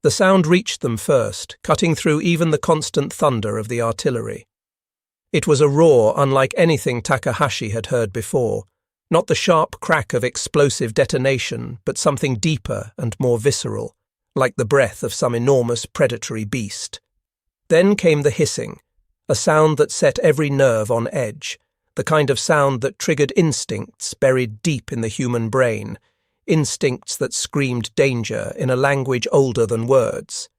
The sound reached them first, cutting through even the constant thunder of the artillery. It was a roar unlike anything Takahashi had heard before, not the sharp crack of explosive detonation, but something deeper and more visceral, like the breath of some enormous predatory beast. Then came the hissing, a sound that set every nerve on edge, the kind of sound that triggered instincts buried deep in the human brain, instincts that screamed danger in a language older than words.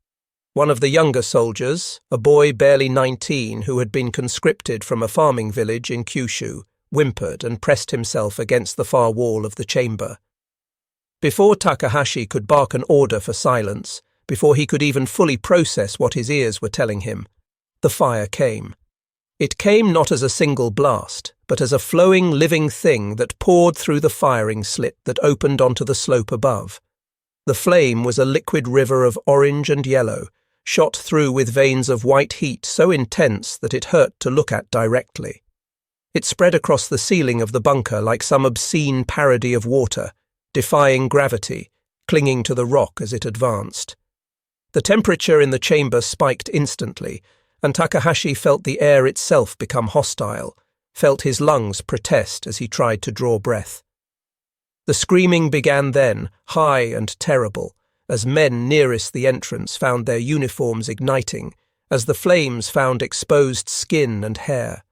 One of the younger soldiers, a boy barely 19 who had been conscripted from a farming village in Kyushu, whimpered and pressed himself against the far wall of the chamber. Before Takahashi could bark an order for silence, before he could even fully process what his ears were telling him, the fire came. It came not as a single blast, but as a flowing, living thing that poured through the firing slit that opened onto the slope above. The flame was a liquid river of orange and yellow, shot through with veins of white heat so intense that it hurt to look at directly. It spread across the ceiling of the bunker like some obscene parody of water, defying gravity, clinging to the rock as it advanced. The temperature in the chamber spiked instantly, and Takahashi felt the air itself become hostile, felt his lungs protest as he tried to draw breath. The screaming began then, high and terrible, as men nearest the entrance found their uniforms igniting, as the flames found exposed skin and hair.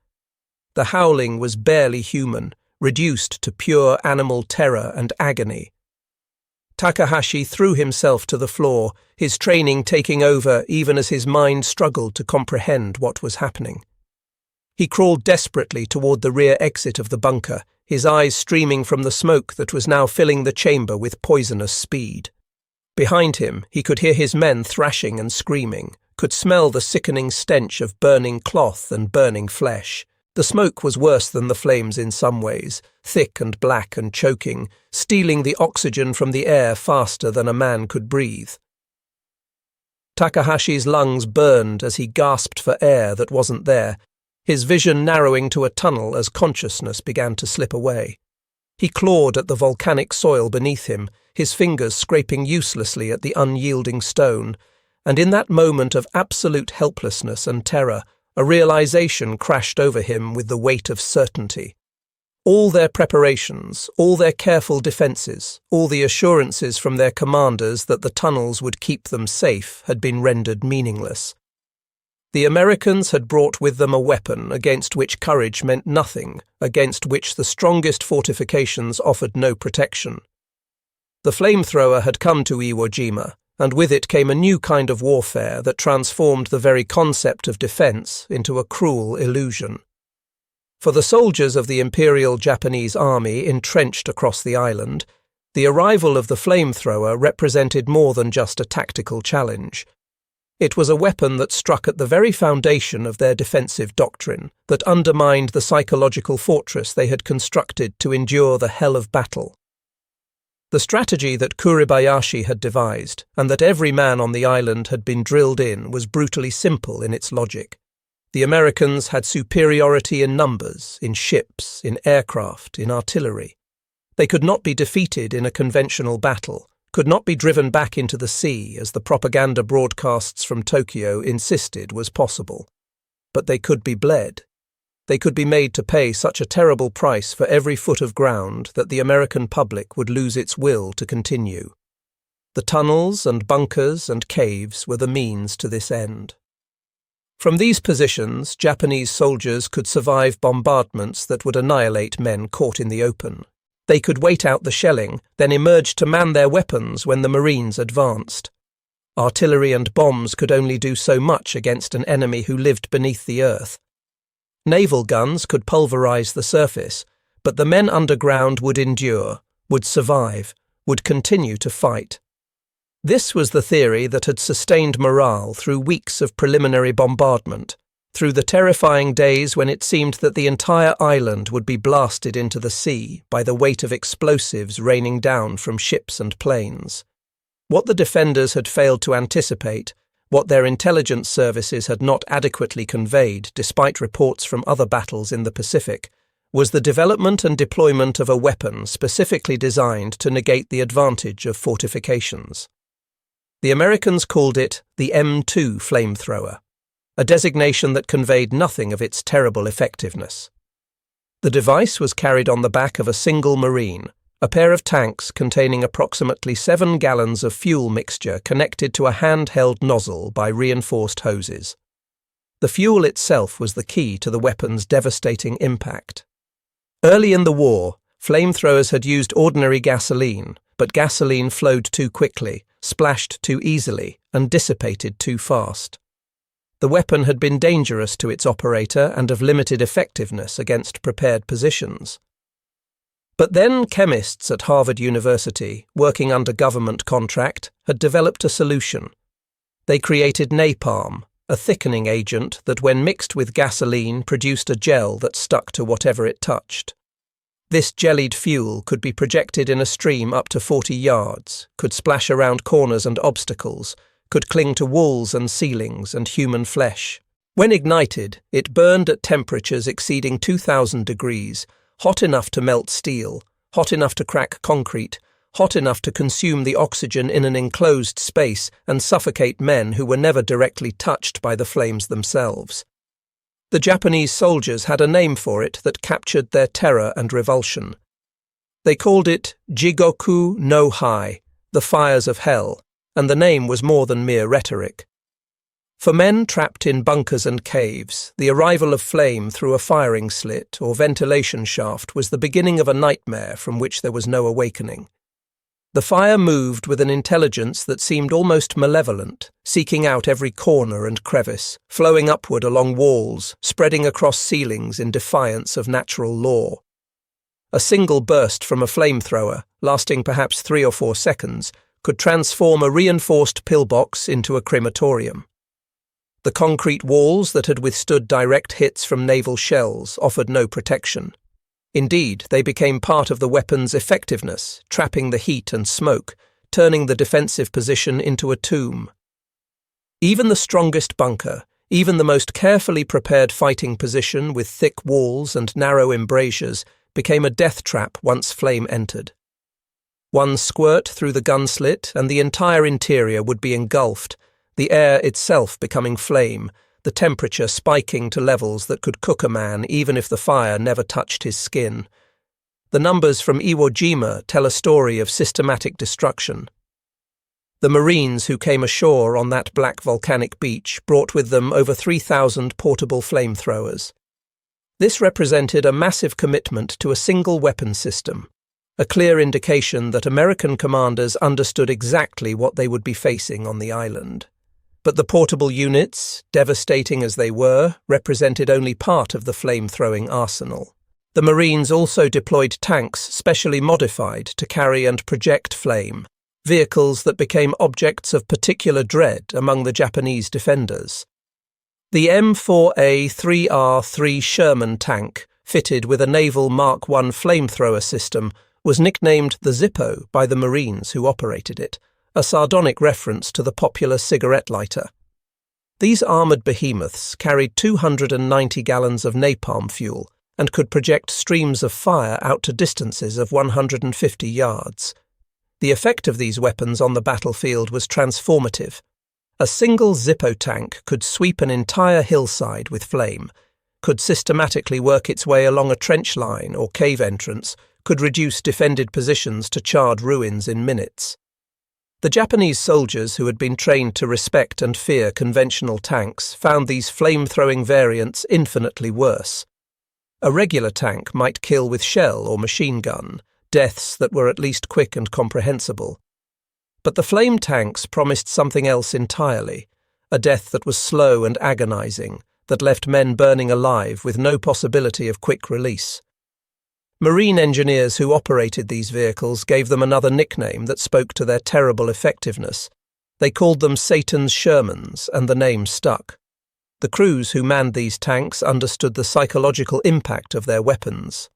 The howling was barely human, reduced to pure animal terror and agony. Takahashi threw himself to the floor, his training taking over even as his mind struggled to comprehend what was happening. He crawled desperately toward the rear exit of the bunker, his eyes streaming from the smoke that was now filling the chamber with poisonous speed. Behind him, he could hear his men thrashing and screaming, could smell the sickening stench of burning cloth and burning flesh. The smoke was worse than the flames in some ways, thick and black and choking, stealing the oxygen from the air faster than a man could breathe. Takahashi's lungs burned as he gasped for air that wasn't there, his vision narrowing to a tunnel as consciousness began to slip away. He clawed at the volcanic soil beneath him, his fingers scraping uselessly at the unyielding stone, and in that moment of absolute helplessness and terror, a realization crashed over him with the weight of certainty. All their preparations, all their careful defences, all the assurances from their commanders that the tunnels would keep them safe had been rendered meaningless. The Americans had brought with them a weapon against which courage meant nothing, against which the strongest fortifications offered no protection. The flamethrower had come to Iwo Jima, and with it came a new kind of warfare that transformed the very concept of defense into a cruel illusion. For the soldiers of the Imperial Japanese Army entrenched across the island, the arrival of the flamethrower represented more than just a tactical challenge. It was a weapon that struck at the very foundation of their defensive doctrine, that undermined the psychological fortress they had constructed to endure the hell of battle. The strategy that Kuribayashi had devised, and that every man on the island had been drilled in, was brutally simple in its logic. The Americans had superiority in numbers, in ships, in aircraft, in artillery. They could not be defeated in a conventional battle, could not be driven back into the sea as the propaganda broadcasts from Tokyo insisted was possible. But they could be bled. They could be made to pay such a terrible price for every foot of ground that the American public would lose its will to continue. The tunnels and bunkers and caves were the means to this end. From these positions, Japanese soldiers could survive bombardments that would annihilate men caught in the open. They could wait out the shelling, then emerge to man their weapons when the Marines advanced. Artillery and bombs could only do so much against an enemy who lived beneath the earth. Naval guns could pulverize the surface, but the men underground would endure, would survive, would continue to fight. This was the theory that had sustained morale through weeks of preliminary bombardment, through the terrifying days when it seemed that the entire island would be blasted into the sea by the weight of explosives raining down from ships and planes. What the defenders had failed to anticipate, what their intelligence services had not adequately conveyed despite reports from other battles in the Pacific, was the development and deployment of a weapon specifically designed to negate the advantage of fortifications. The Americans called it the M2 flamethrower, a designation that conveyed nothing of its terrible effectiveness. The device was carried on the back of a single Marine, a pair of tanks containing approximately 7 gallons of fuel mixture connected to a handheld nozzle by reinforced hoses. The fuel itself was the key to the weapon's devastating impact. Early in the war, flamethrowers had used ordinary gasoline, but gasoline flowed too quickly, splashed too easily, and dissipated too fast. The weapon had been dangerous to its operator and of limited effectiveness against prepared positions. But then chemists at Harvard University, working under government contract, had developed a solution. They created napalm, a thickening agent that when mixed with gasoline produced a gel that stuck to whatever it touched. This jellied fuel could be projected in a stream up to 40 yards, could splash around corners and obstacles, could cling to walls and ceilings and human flesh. When ignited, it burned at temperatures exceeding 2,000 degrees, hot enough to melt steel, hot enough to crack concrete, hot enough to consume the oxygen in an enclosed space and suffocate men who were never directly touched by the flames themselves. The Japanese soldiers had a name for it that captured their terror and revulsion. They called it Jigoku no Hai, the fires of hell, and the name was more than mere rhetoric. For men trapped in bunkers and caves, the arrival of flame through a firing slit or ventilation shaft was the beginning of a nightmare from which there was no awakening. The fire moved with an intelligence that seemed almost malevolent, seeking out every corner and crevice, flowing upward along walls, spreading across ceilings in defiance of natural law. A single burst from a flamethrower, lasting perhaps 3 or 4 seconds, could transform a reinforced pillbox into a crematorium. The concrete walls that had withstood direct hits from naval shells offered no protection. Indeed, they became part of the weapon's effectiveness, trapping the heat and smoke, turning the defensive position into a tomb. Even the strongest bunker, even the most carefully prepared fighting position with thick walls and narrow embrasures, became a death trap once flame entered. One squirt through the gun slit and the entire interior would be engulfed, the air itself becoming flame, the temperature spiking to levels that could cook a man even if the fire never touched his skin. The numbers from Iwo Jima tell a story of systematic destruction. The Marines who came ashore on that black volcanic beach brought with them over 3,000 portable flamethrowers. This represented a massive commitment to a single weapon system, a clear indication that American commanders understood exactly what they would be facing on the island. But the portable units, devastating as they were, represented only part of the flame-throwing arsenal. The Marines also deployed tanks specially modified to carry and project flame, vehicles that became objects of particular dread among the Japanese defenders. The M4A3R3 Sherman tank, fitted with a naval Mark I flamethrower system, was nicknamed the Zippo by the Marines who operated it, a sardonic reference to the popular cigarette lighter. These armoured behemoths carried 290 gallons of napalm fuel and could project streams of fire out to distances of 150 yards. The effect of these weapons on the battlefield was transformative. A single Zippo tank could sweep an entire hillside with flame, could systematically work its way along a trench line or cave entrance, could reduce defended positions to charred ruins in minutes. The Japanese soldiers who had been trained to respect and fear conventional tanks found these flame-throwing variants infinitely worse. A regular tank might kill with shell or machine gun, deaths that were at least quick and comprehensible. But the flame tanks promised something else entirely, a death that was slow and agonizing, that left men burning alive with no possibility of quick release. Marine engineers who operated these vehicles gave them another nickname that spoke to their terrible effectiveness. They called them Satan's Shermans, and the name stuck. The crews who manned these tanks understood the psychological impact of their weapons.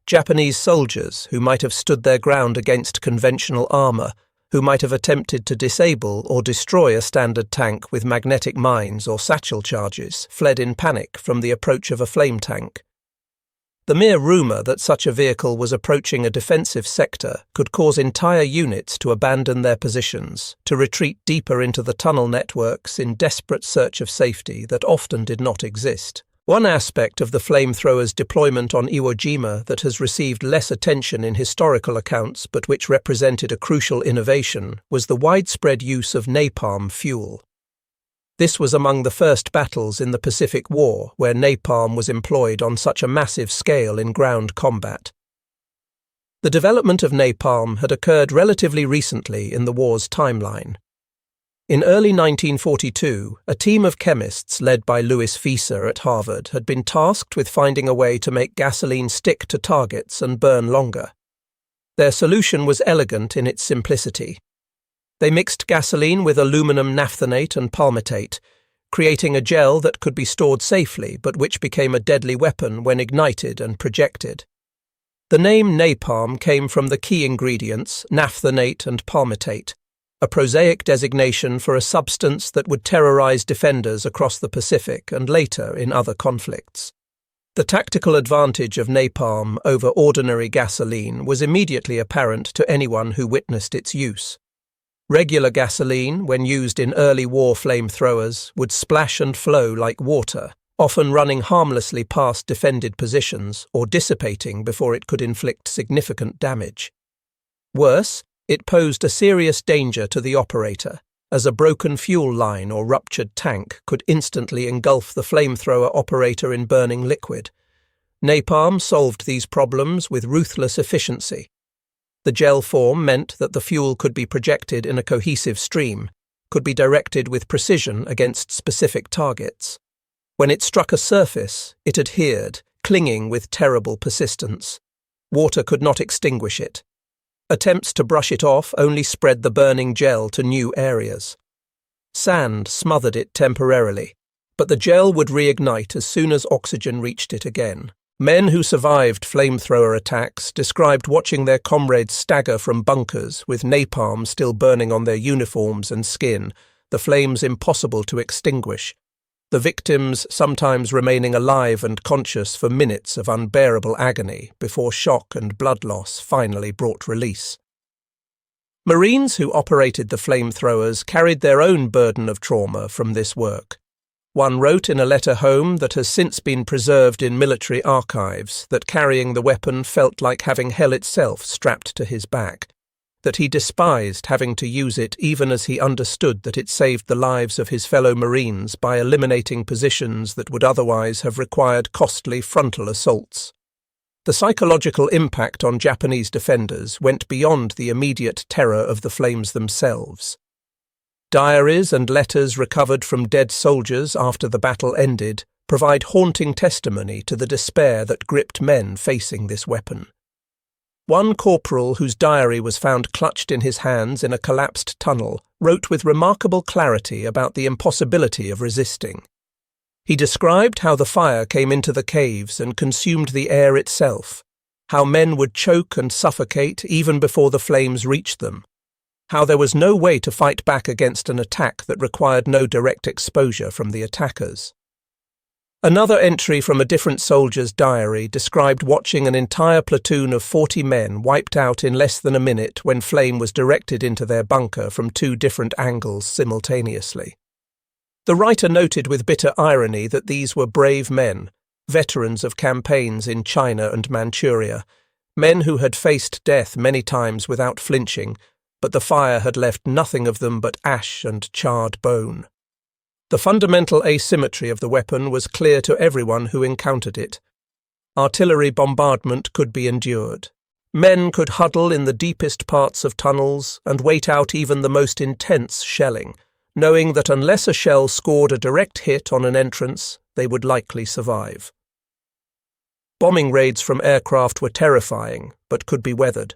Japanese soldiers who might have stood their ground against conventional armour, who might have attempted to disable or destroy a standard tank with magnetic mines or satchel charges, fled in panic from the approach of a flame tank. The mere rumour that such a vehicle was approaching a defensive sector could cause entire units to abandon their positions, to retreat deeper into the tunnel networks in desperate search of safety that often did not exist. One aspect of the flamethrowers' deployment on Iwo Jima that has received less attention in historical accounts but which represented a crucial innovation was the widespread use of napalm fuel. This was among the first battles in the Pacific War where napalm was employed on such a massive scale in ground combat. The development of napalm had occurred relatively recently in the war's timeline. In early 1942, a team of chemists led by Louis Fieser at Harvard had been tasked with finding a way to make gasoline stick to targets and burn longer. Their solution was elegant in its simplicity. They mixed gasoline with aluminum naphthenate and palmitate, creating a gel that could be stored safely but which became a deadly weapon when ignited and projected. The name napalm came from the key ingredients, naphthenate and palmitate, a prosaic designation for a substance that would terrorize defenders across the Pacific and later in other conflicts. The tactical advantage of napalm over ordinary gasoline was immediately apparent to anyone who witnessed its use. Regular gasoline, when used in early war flamethrowers, would splash and flow like water, often running harmlessly past defended positions or dissipating before it could inflict significant damage. Worse, it posed a serious danger to the operator, as a broken fuel line or ruptured tank could instantly engulf the flamethrower operator in burning liquid. Napalm solved these problems with ruthless efficiency. The gel form meant that the fuel could be projected in a cohesive stream, could be directed with precision against specific targets. When it struck a surface, it adhered, clinging with terrible persistence. Water could not extinguish it. Attempts to brush it off only spread the burning gel to new areas. Sand smothered it temporarily, but the gel would reignite as soon as oxygen reached it again. Men who survived flamethrower attacks described watching their comrades stagger from bunkers with napalm still burning on their uniforms and skin, the flames impossible to extinguish, the victims sometimes remaining alive and conscious for minutes of unbearable agony before shock and blood loss finally brought release. Marines who operated the flamethrowers carried their own burden of trauma from this work. One wrote in a letter home that has since been preserved in military archives that carrying the weapon felt like having hell itself strapped to his back, that he despised having to use it even as he understood that it saved the lives of his fellow Marines by eliminating positions that would otherwise have required costly frontal assaults. The psychological impact on Japanese defenders went beyond the immediate terror of the flames themselves. Diaries and letters recovered from dead soldiers after the battle ended provide haunting testimony to the despair that gripped men facing this weapon. One corporal whose diary was found clutched in his hands in a collapsed tunnel wrote with remarkable clarity about the impossibility of resisting. He described how the fire came into the caves and consumed the air itself, how men would choke and suffocate even before the flames reached them, how there was no way to fight back against an attack that required no direct exposure from the attackers. Another entry from a different soldier's diary described watching an entire platoon of 40 men wiped out in less than a minute when flame was directed into their bunker from 2 different angles simultaneously. The writer noted with bitter irony that these were brave men, veterans of campaigns in China and Manchuria, men who had faced death many times without flinching, but the fire had left nothing of them but ash and charred bone. The fundamental asymmetry of the weapon was clear to everyone who encountered it. Artillery bombardment could be endured. Men could huddle in the deepest parts of tunnels and wait out even the most intense shelling, knowing that unless a shell scored a direct hit on an entrance, they would likely survive. Bombing raids from aircraft were terrifying, but could be weathered.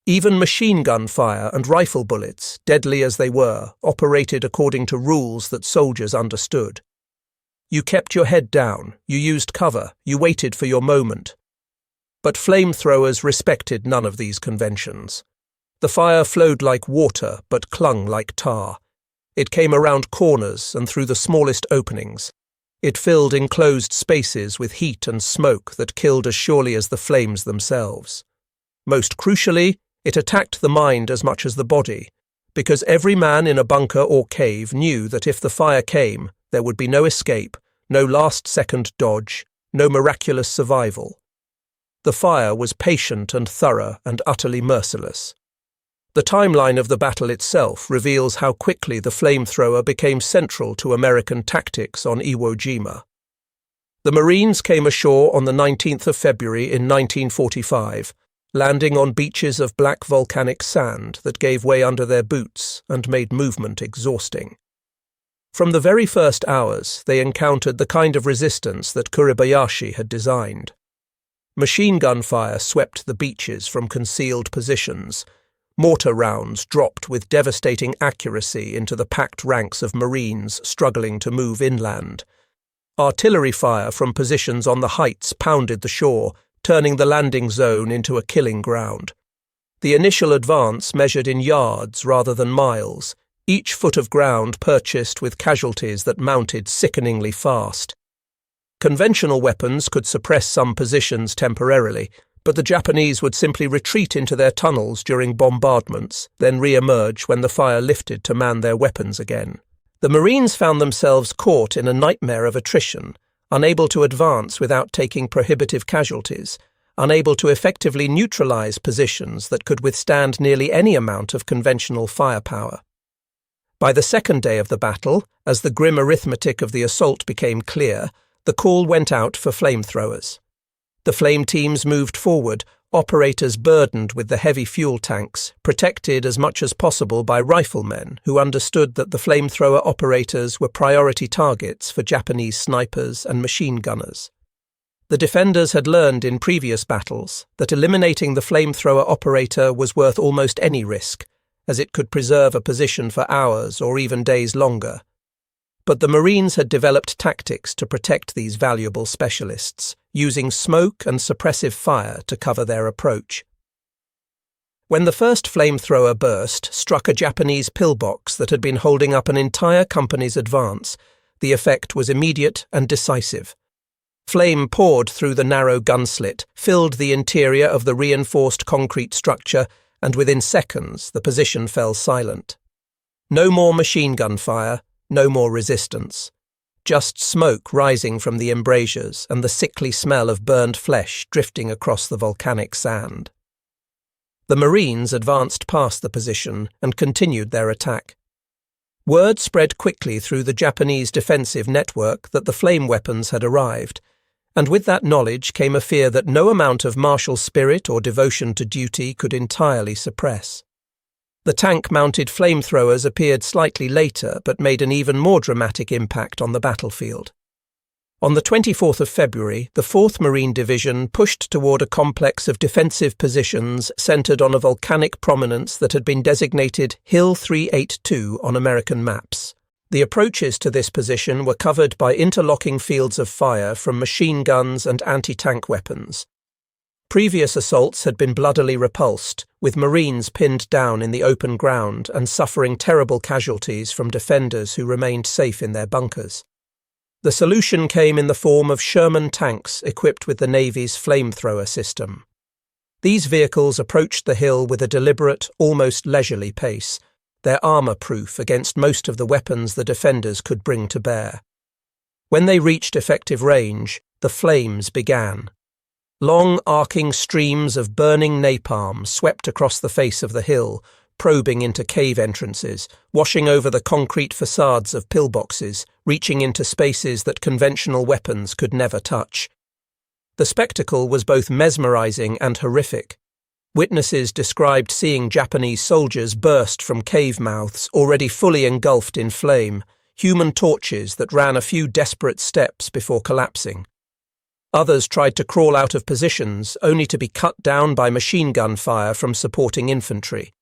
Even machine gun fire and rifle bullets, deadly as they were, operated according to rules that soldiers understood. You kept your head down, you used cover, you waited for your moment. But flamethrowers respected none of these conventions. The fire flowed like water, but clung like tar. It came around corners and through the smallest openings. It filled enclosed spaces with heat and smoke that killed as surely as the flames themselves. Most crucially, it attacked the mind as much as the body, because every man in a bunker or cave knew that if the fire came, there would be no escape, no last-second dodge, no miraculous survival. The fire was patient and thorough and utterly merciless. The timeline of the battle itself reveals how quickly the flamethrower became central to American tactics on Iwo Jima. The Marines came ashore on the 19th of February in 1945, landing on beaches of black volcanic sand that gave way under their boots and made movement exhausting. From the very first hours, they encountered the kind of resistance that Kuribayashi had designed. Machine gun fire swept the beaches from concealed positions. Mortar rounds dropped with devastating accuracy into the packed ranks of Marines struggling to move inland. Artillery fire from positions on the heights pounded the shore, turning the landing zone into a killing ground. The initial advance measured in yards rather than miles, each foot of ground purchased with casualties that mounted sickeningly fast. Conventional weapons could suppress some positions temporarily, but the Japanese would simply retreat into their tunnels during bombardments, then re-emerge when the fire lifted to man their weapons again. The Marines found themselves caught in a nightmare of attrition, unable to advance without taking prohibitive casualties, unable to effectively neutralize positions that could withstand nearly any amount of conventional firepower. By the second day of the battle, as the grim arithmetic of the assault became clear, the call went out for flamethrowers. The flame teams moved forward, operators burdened with the heavy fuel tanks, protected as much as possible by riflemen who understood that the flamethrower operators were priority targets for Japanese snipers and machine gunners. The defenders had learned in previous battles that eliminating the flamethrower operator was worth almost any risk, as it could preserve a position for hours or even days longer. But the Marines had developed tactics to protect these valuable specialists, using smoke and suppressive fire to cover their approach. When the first flamethrower burst struck a Japanese pillbox that had been holding up an entire company's advance, the effect was immediate and decisive. Flame poured through the narrow gun slit, filled the interior of the reinforced concrete structure, and within seconds the position fell silent. No more machine gun fire, no more resistance. Just smoke rising from the embrasures and the sickly smell of burned flesh drifting across the volcanic sand. The Marines advanced past the position and continued their attack. Word spread quickly through the Japanese defensive network that the flame weapons had arrived, and with that knowledge came a fear that no amount of martial spirit or devotion to duty could entirely suppress. The tank-mounted flamethrowers appeared slightly later but made an even more dramatic impact on the battlefield. On the 24th of February, the 4th Marine Division pushed toward a complex of defensive positions centered on a volcanic prominence that had been designated Hill 382 on American maps. The approaches to this position were covered by interlocking fields of fire from machine guns and anti-tank weapons. Previous assaults had been bloodily repulsed, with Marines pinned down in the open ground and suffering terrible casualties from defenders who remained safe in their bunkers. The solution came in the form of Sherman tanks equipped with the Navy's flamethrower system. These vehicles approached the hill with a deliberate, almost leisurely pace, their armour-proof against most of the weapons the defenders could bring to bear. When they reached effective range, the flames began. Long arcing streams of burning napalm swept across the face of the hill, probing into cave entrances, washing over the concrete facades of pillboxes, reaching into spaces that conventional weapons could never touch. The spectacle was both mesmerizing and horrific. Witnesses described seeing Japanese soldiers burst from cave mouths already fully engulfed in flame, human torches that ran a few desperate steps before collapsing. Others tried to crawl out of positions, only to be cut down by machine gun fire from supporting infantry.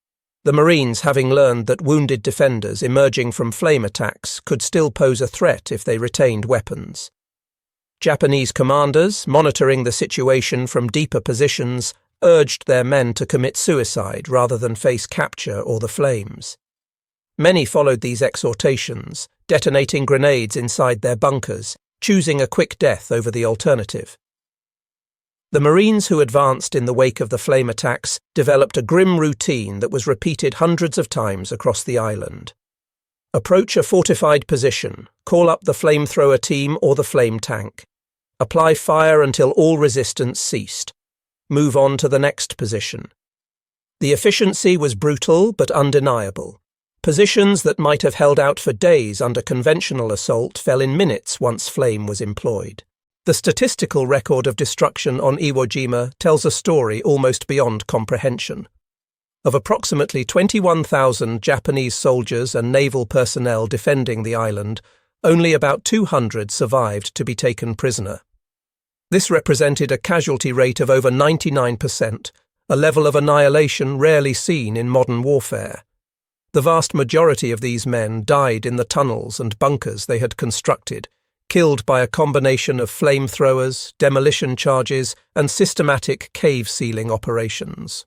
The Marines, having learned that wounded defenders emerging from flame attacks could still pose a threat if they retained weapons. Japanese commanders, monitoring the situation from deeper positions, urged their men to commit suicide rather than face capture or the flames. Many followed these exhortations, detonating grenades inside their bunkers, choosing a quick death over the alternative. The Marines who advanced in the wake of the flame attacks developed a grim routine that was repeated hundreds of times across the island. Approach a fortified position, call up the flamethrower team or the flame tank. Apply fire until all resistance ceased. Move on to the next position. The efficiency was brutal but undeniable. Positions that might have held out for days under conventional assault fell in minutes once flame was employed. The statistical record of destruction on Iwo Jima tells a story almost beyond comprehension. Of approximately 21,000 Japanese soldiers and naval personnel defending the island, only about 200 survived to be taken prisoner. This represented a casualty rate of over 99%, a level of annihilation rarely seen in modern warfare. The vast majority of these men died in the tunnels and bunkers they had constructed, killed by a combination of flamethrowers, demolition charges, and systematic cave-sealing operations.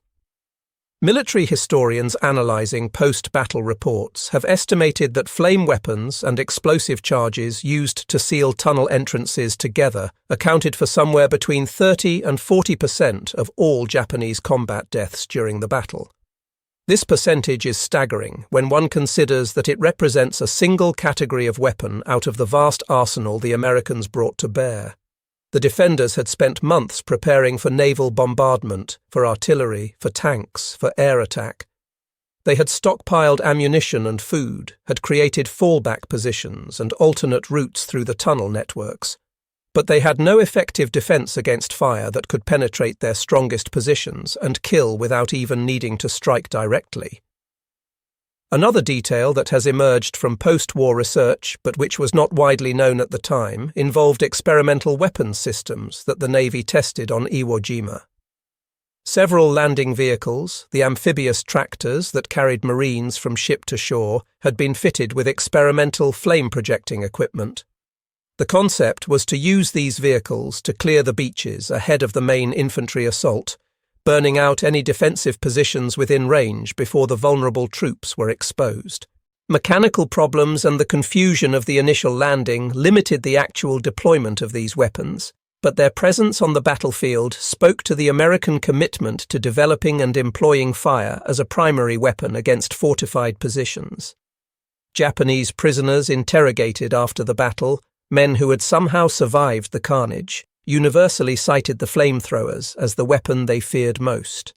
Military historians analysing post-battle reports have estimated that flame weapons and explosive charges used to seal tunnel entrances together accounted for somewhere between 30 and 40% of all Japanese combat deaths during the battle. This percentage is staggering when one considers that it represents a single category of weapon out of the vast arsenal the Americans brought to bear. The defenders had spent months preparing for naval bombardment, for artillery, for tanks, for air attack. They had stockpiled ammunition and food, had created fallback positions and alternate routes through the tunnel networks. But they had no effective defense against fire that could penetrate their strongest positions and kill without even needing to strike directly. Another detail that has emerged from post-war research, but which was not widely known at the time, involved experimental weapons systems that the Navy tested on Iwo Jima. Several landing vehicles, the amphibious tractors that carried Marines from ship to shore, had been fitted with experimental flame-projecting equipment. The concept was to use these vehicles to clear the beaches ahead of the main infantry assault, burning out any defensive positions within range before the vulnerable troops were exposed. Mechanical problems and the confusion of the initial landing limited the actual deployment of these weapons, but their presence on the battlefield spoke to the American commitment to developing and employing fire as a primary weapon against fortified positions. Japanese prisoners interrogated after the battle, men who had somehow survived the carnage, universally cited the flamethrowers as the weapon they feared most.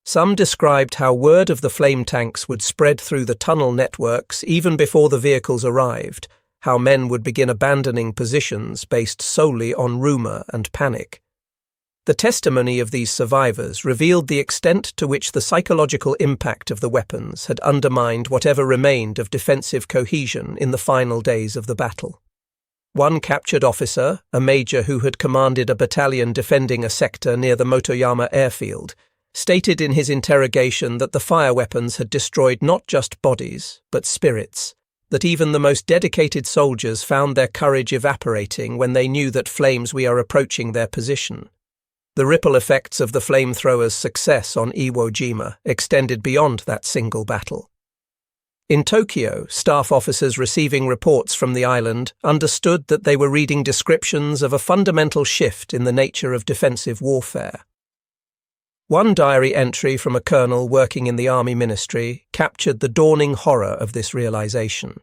Some described how word of the flame tanks would spread through the tunnel networks even before the vehicles arrived, how men would begin abandoning positions based solely on rumour and panic. The testimony of these survivors revealed the extent to which the psychological impact of the weapons had undermined whatever remained of defensive cohesion in the final days of the battle. One captured officer, a major who had commanded a battalion defending a sector near the Motoyama airfield, stated in his interrogation that the fire weapons had destroyed not just bodies, but spirits, that even the most dedicated soldiers found their courage evaporating when they knew that flames were approaching their position. The ripple effects of the flamethrowers' success on Iwo Jima extended beyond that single battle. In Tokyo, staff officers receiving reports from the island understood that they were reading descriptions of a fundamental shift in the nature of defensive warfare. One diary entry from a colonel working in the army ministry captured the dawning horror of this realization.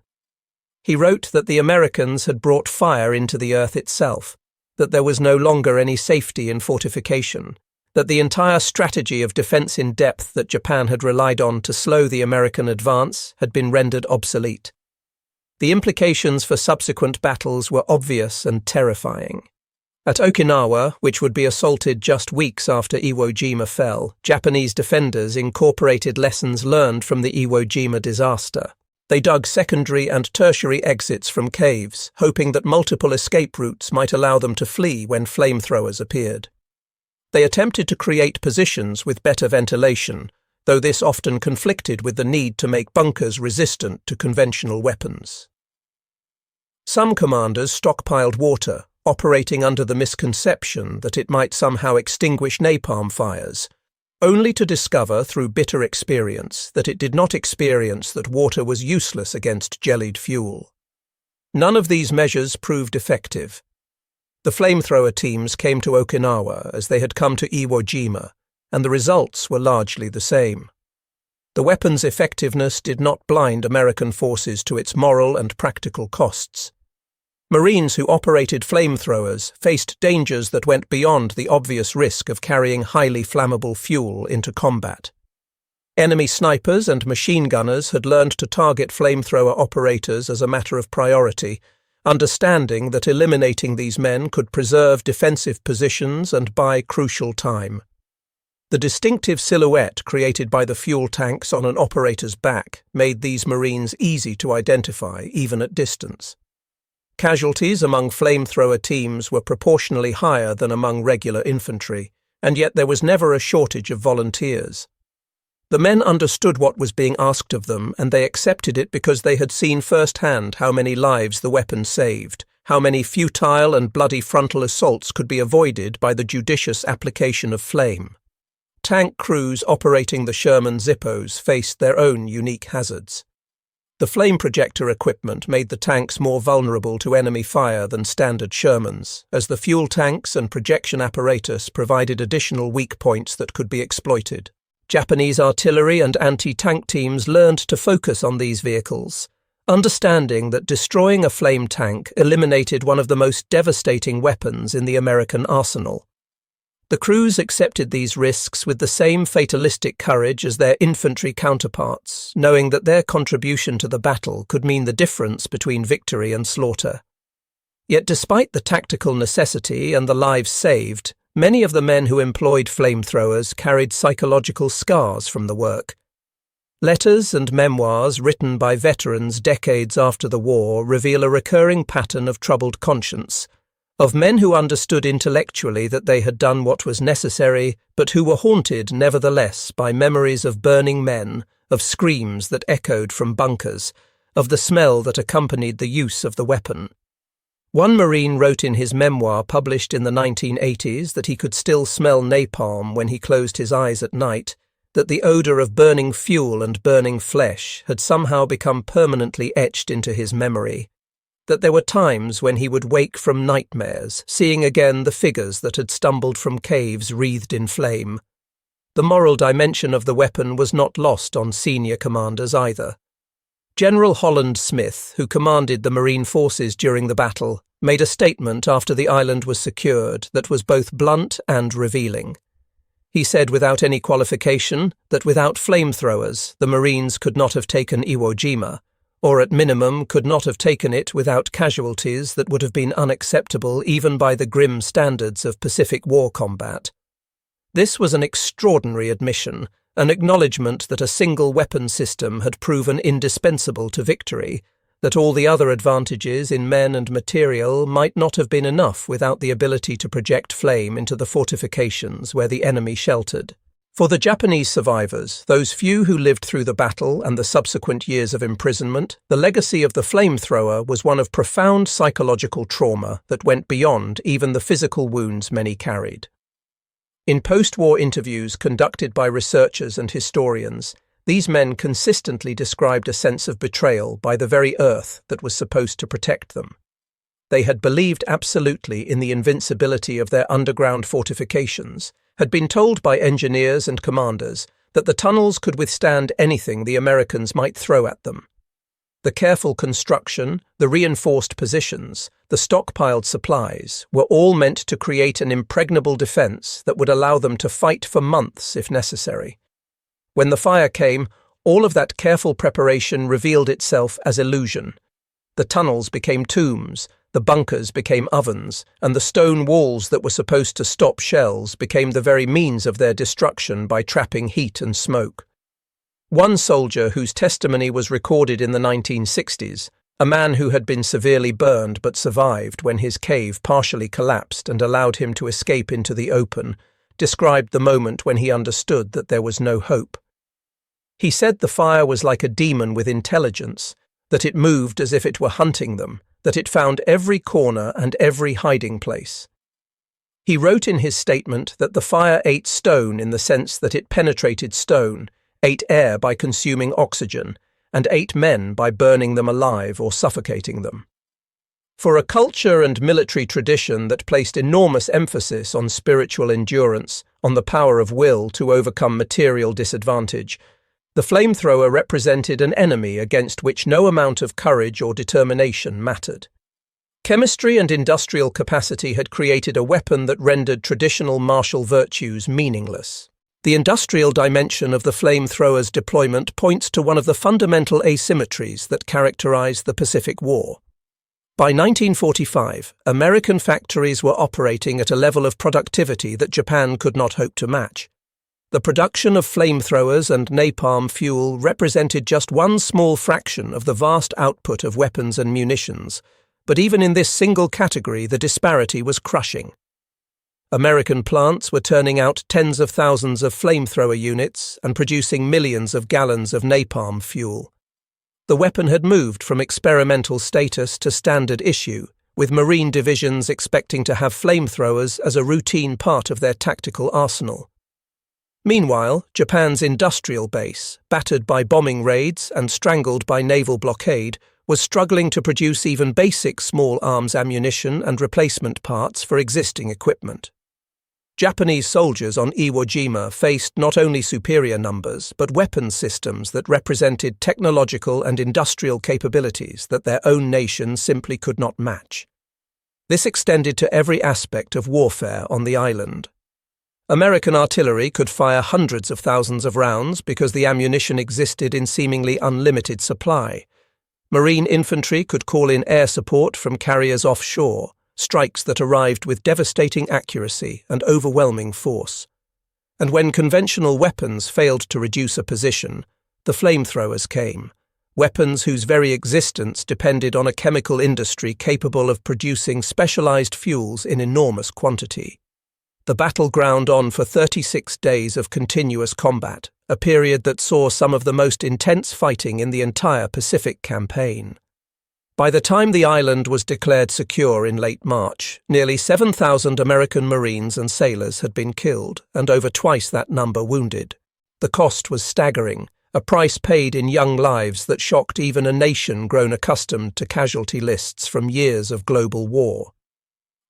He wrote that the Americans had brought fire into the earth itself, that there was no longer any safety in fortification, that the entire strategy of defense in depth that Japan had relied on to slow the American advance had been rendered obsolete. The implications for subsequent battles were obvious and terrifying. At Okinawa, which would be assaulted just weeks after Iwo Jima fell, Japanese defenders incorporated lessons learned from the Iwo Jima disaster. They dug secondary and tertiary exits from caves, hoping that multiple escape routes might allow them to flee when flamethrowers appeared. They attempted to create positions with better ventilation, though this often conflicted with the need to make bunkers resistant to conventional weapons. Some commanders stockpiled water, operating under the misconception that it might somehow extinguish napalm fires, only to discover through bitter experience that it did not experience that water was useless against jellied fuel. None of these measures proved effective. The flamethrower teams came to Okinawa as they had come to Iwo Jima, and the results were largely the same. The weapon's effectiveness did not blind American forces to its moral and practical costs. Marines who operated flamethrowers faced dangers that went beyond the obvious risk of carrying highly flammable fuel into combat. Enemy snipers and machine gunners had learned to target flamethrower operators as a matter of priority, understanding that eliminating these men could preserve defensive positions and buy crucial time. The distinctive silhouette created by the fuel tanks on an operator's back made these Marines easy to identify even at distance. Casualties among flamethrower teams were proportionally higher than among regular infantry, and yet there was never a shortage of volunteers. The men understood what was being asked of them, and they accepted it because they had seen firsthand how many lives the weapon saved, how many futile and bloody frontal assaults could be avoided by the judicious application of flame. Tank crews operating the Sherman Zippos faced their own unique hazards. The flame projector equipment made the tanks more vulnerable to enemy fire than standard Shermans, as the fuel tanks and projection apparatus provided additional weak points that could be exploited. Japanese artillery and anti-tank teams learned to focus on these vehicles, understanding that destroying a flame tank eliminated one of the most devastating weapons in the American arsenal. The crews accepted these risks with the same fatalistic courage as their infantry counterparts, knowing that their contribution to the battle could mean the difference between victory and slaughter. Yet despite the tactical necessity and the lives saved, many of the men who employed flamethrowers carried psychological scars from the work. Letters and memoirs written by veterans decades after the war reveal a recurring pattern of troubled conscience, of men who understood intellectually that they had done what was necessary, but who were haunted nevertheless by memories of burning men, of screams that echoed from bunkers, of the smell that accompanied the use of the weapon. One Marine wrote in his memoir published in the 1980s that he could still smell napalm when he closed his eyes at night, that the odour of burning fuel and burning flesh had somehow become permanently etched into his memory, that there were times when he would wake from nightmares, seeing again the figures that had stumbled from caves wreathed in flame. The moral dimension of the weapon was not lost on senior commanders either. General Holland Smith, who commanded the Marine forces during the battle, made a statement after the island was secured that was both blunt and revealing. He said without any qualification that without flamethrowers the Marines could not have taken Iwo Jima, or at minimum could not have taken it without casualties that would have been unacceptable even by the grim standards of Pacific War combat. This was an extraordinary admission, an acknowledgement that a single weapon system had proven indispensable to victory, that all the other advantages in men and material might not have been enough without the ability to project flame into the fortifications where the enemy sheltered. For the Japanese survivors, those few who lived through the battle and the subsequent years of imprisonment, the legacy of the flamethrower was one of profound psychological trauma that went beyond even the physical wounds many carried. In post-war interviews conducted by researchers and historians, these men consistently described a sense of betrayal by the very earth that was supposed to protect them. They had believed absolutely in the invincibility of their underground fortifications, had been told by engineers and commanders that the tunnels could withstand anything the Americans might throw at them. The careful construction, the reinforced positions, the stockpiled supplies were all meant to create an impregnable defense that would allow them to fight for months if necessary. When the fire came, all of that careful preparation revealed itself as illusion. The tunnels became tombs, the bunkers became ovens, and the stone walls that were supposed to stop shells became the very means of their destruction by trapping heat and smoke. One soldier whose testimony was recorded in the 1960s, a man who had been severely burned but survived when his cave partially collapsed and allowed him to escape into the open, described the moment when he understood that there was no hope. He said the fire was like a demon with intelligence, that it moved as if it were hunting them, that it found every corner and every hiding place. He wrote in his statement that the fire ate stone in the sense that it penetrated stone, ate air by consuming oxygen, and ate men by burning them alive or suffocating them. For a culture and military tradition that placed enormous emphasis on spiritual endurance, on the power of will to overcome material disadvantage, the flamethrower represented an enemy against which no amount of courage or determination mattered. Chemistry and industrial capacity had created a weapon that rendered traditional martial virtues meaningless. The industrial dimension of the flamethrower's deployment points to one of the fundamental asymmetries that characterized the Pacific War. By 1945, American factories were operating at a level of productivity that Japan could not hope to match. The production of flamethrowers and napalm fuel represented just one small fraction of the vast output of weapons and munitions, but even in this single category the disparity was crushing. American plants were turning out tens of thousands of flamethrower units and producing millions of gallons of napalm fuel. The weapon had moved from experimental status to standard issue, with Marine divisions expecting to have flamethrowers as a routine part of their tactical arsenal. Meanwhile, Japan's industrial base, battered by bombing raids and strangled by naval blockade, was struggling to produce even basic small arms ammunition and replacement parts for existing equipment. Japanese soldiers on Iwo Jima faced not only superior numbers, but weapons systems that represented technological and industrial capabilities that their own nation simply could not match. This extended to every aspect of warfare on the island. American artillery could fire hundreds of thousands of rounds because the ammunition existed in seemingly unlimited supply. Marine infantry could call in air support from carriers offshore, strikes that arrived with devastating accuracy and overwhelming force. And when conventional weapons failed to reduce a position, the flamethrowers came, weapons whose very existence depended on a chemical industry capable of producing specialized fuels in enormous quantity. The battle ground on for 36 days of continuous combat, a period that saw some of the most intense fighting in the entire Pacific campaign. By the time the island was declared secure in late March, nearly 7,000 American Marines and sailors had been killed, and over twice that number wounded. The cost was staggering, a price paid in young lives that shocked even a nation grown accustomed to casualty lists from years of global war.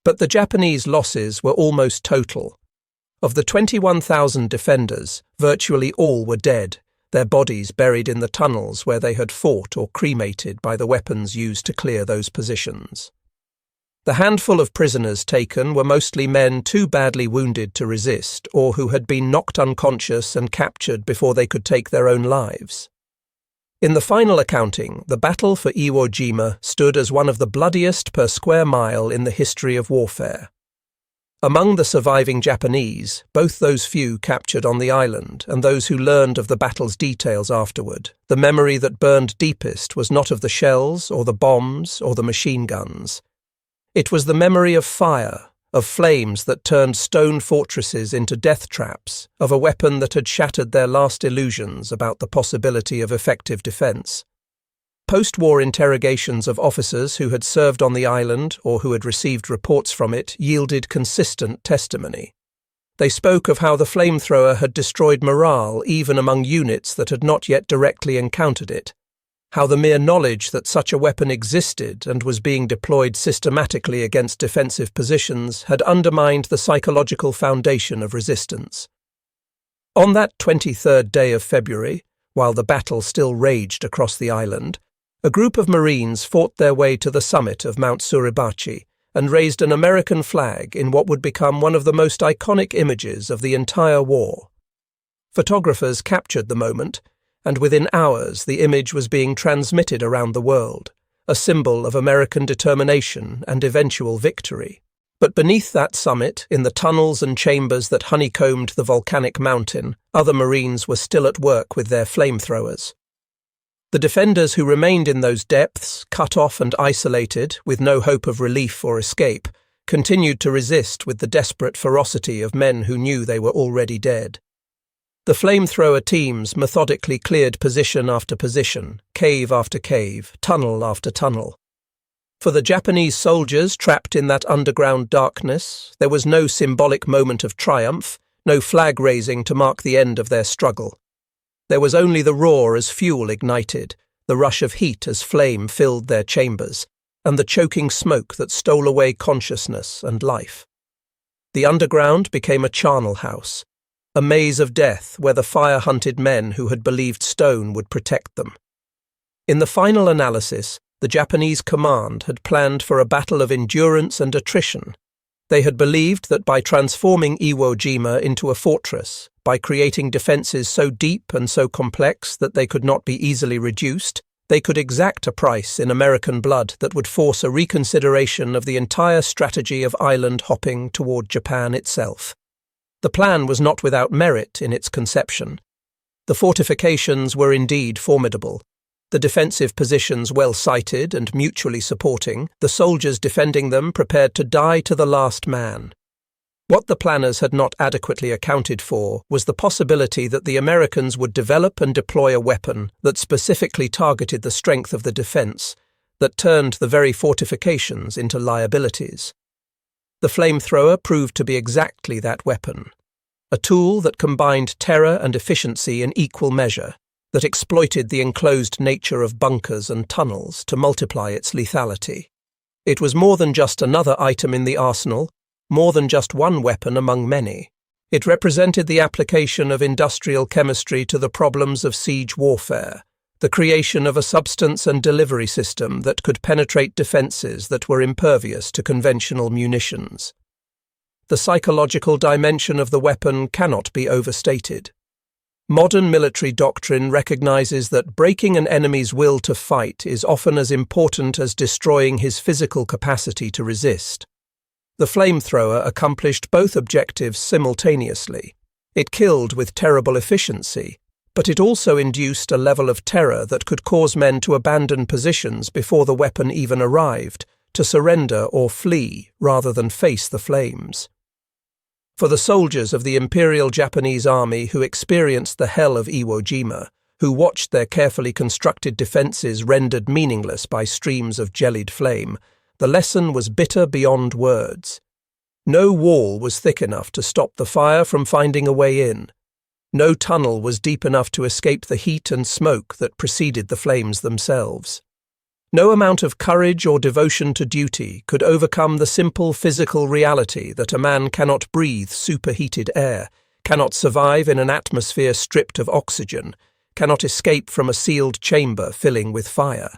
But the Japanese losses were almost total. Of the 21,000 defenders, virtually all were dead, their bodies buried in the tunnels where they had fought or cremated by the weapons used to clear those positions. The handful of prisoners taken were mostly men too badly wounded to resist or who had been knocked unconscious and captured before they could take their own lives. In the final accounting, the battle for Iwo Jima stood as one of the bloodiest per square mile in the history of warfare. Among the surviving Japanese, both those few captured on the island and those who learned of the battle's details afterward, the memory that burned deepest was not of the shells or the bombs or the machine guns. It was the memory of fire, of flames that turned stone fortresses into death traps, of a weapon that had shattered their last illusions about the possibility of effective defense. Post-war interrogations of officers who had served on the island or who had received reports from it yielded consistent testimony. They spoke of how the flamethrower had destroyed morale even among units that had not yet directly encountered it, how the mere knowledge that such a weapon existed and was being deployed systematically against defensive positions had undermined the psychological foundation of resistance. On that 23rd day of February, while the battle still raged across the island, a group of Marines fought their way to the summit of Mount Suribachi and raised an American flag in what would become one of the most iconic images of the entire war. Photographers captured the moment, and within hours the image was being transmitted around the world, a symbol of American determination and eventual victory. But beneath that summit, in the tunnels and chambers that honeycombed the volcanic mountain, other Marines were still at work with their flamethrowers. The defenders who remained in those depths, cut off and isolated, with no hope of relief or escape, continued to resist with the desperate ferocity of men who knew they were already dead. The flamethrower teams methodically cleared position after position, cave after cave, tunnel after tunnel. For the Japanese soldiers trapped in that underground darkness, there was no symbolic moment of triumph, no flag raising to mark the end of their struggle. There was only the roar as fuel ignited, the rush of heat as flame filled their chambers, and the choking smoke that stole away consciousness and life. The underground became a charnel house, a maze of death where the fire-hunted men who had believed stone would protect them. In the final analysis, the Japanese command had planned for a battle of endurance and attrition. They had believed that by transforming Iwo Jima into a fortress, by creating defences so deep and so complex that they could not be easily reduced, they could exact a price in American blood that would force a reconsideration of the entire strategy of island hopping toward Japan itself. The plan was not without merit in its conception. The fortifications were indeed formidable, the defensive positions well sited and mutually supporting, the soldiers defending them prepared to die to the last man. What the planners had not adequately accounted for was the possibility that the Americans would develop and deploy a weapon that specifically targeted the strength of the defense, that turned the very fortifications into liabilities. The flamethrower proved to be exactly that weapon, a tool that combined terror and efficiency in equal measure, that exploited the enclosed nature of bunkers and tunnels to multiply its lethality. It was more than just another item in the arsenal, more than just one weapon among many. It represented the application of industrial chemistry to the problems of siege warfare, the creation of a substance and delivery system that could penetrate defences that were impervious to conventional munitions. The psychological dimension of the weapon cannot be overstated. Modern military doctrine recognizes that breaking an enemy's will to fight is often as important as destroying his physical capacity to resist. The flamethrower accomplished both objectives simultaneously. It killed with terrible efficiency, but it also induced a level of terror that could cause men to abandon positions before the weapon even arrived, to surrender or flee rather than face the flames. For the soldiers of the Imperial Japanese Army who experienced the hell of Iwo Jima, who watched their carefully constructed defences rendered meaningless by streams of jellied flame, the lesson was bitter beyond words. No wall was thick enough to stop the fire from finding a way in. No tunnel was deep enough to escape the heat and smoke that preceded the flames themselves. No amount of courage or devotion to duty could overcome the simple physical reality that a man cannot breathe superheated air, cannot survive in an atmosphere stripped of oxygen, cannot escape from a sealed chamber filling with fire.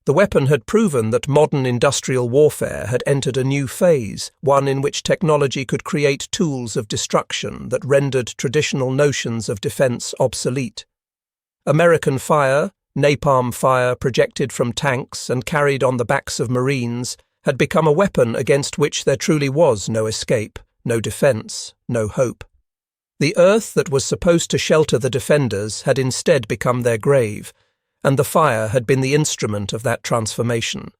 The weapon had proven that modern industrial warfare had entered a new phase, one in which technology could create tools of destruction that rendered traditional notions of defense obsolete. American fire, napalm fire projected from tanks and carried on the backs of Marines, had become a weapon against which there truly was no escape, no defense, no hope. The earth that was supposed to shelter the defenders had instead become their grave, and the fire had been the instrument of that transformation.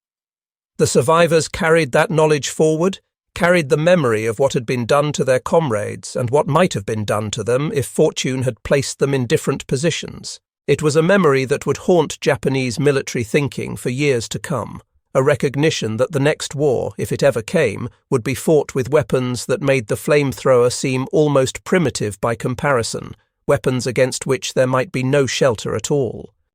The survivors carried that knowledge forward, carried the memory of what had been done to their comrades and what might have been done to them if fortune had placed them in different positions. It was a memory that would haunt Japanese military thinking for years to come, a recognition that the next war, if it ever came, would be fought with weapons that made the flamethrower seem almost primitive by comparison, weapons against which there might be no shelter at all.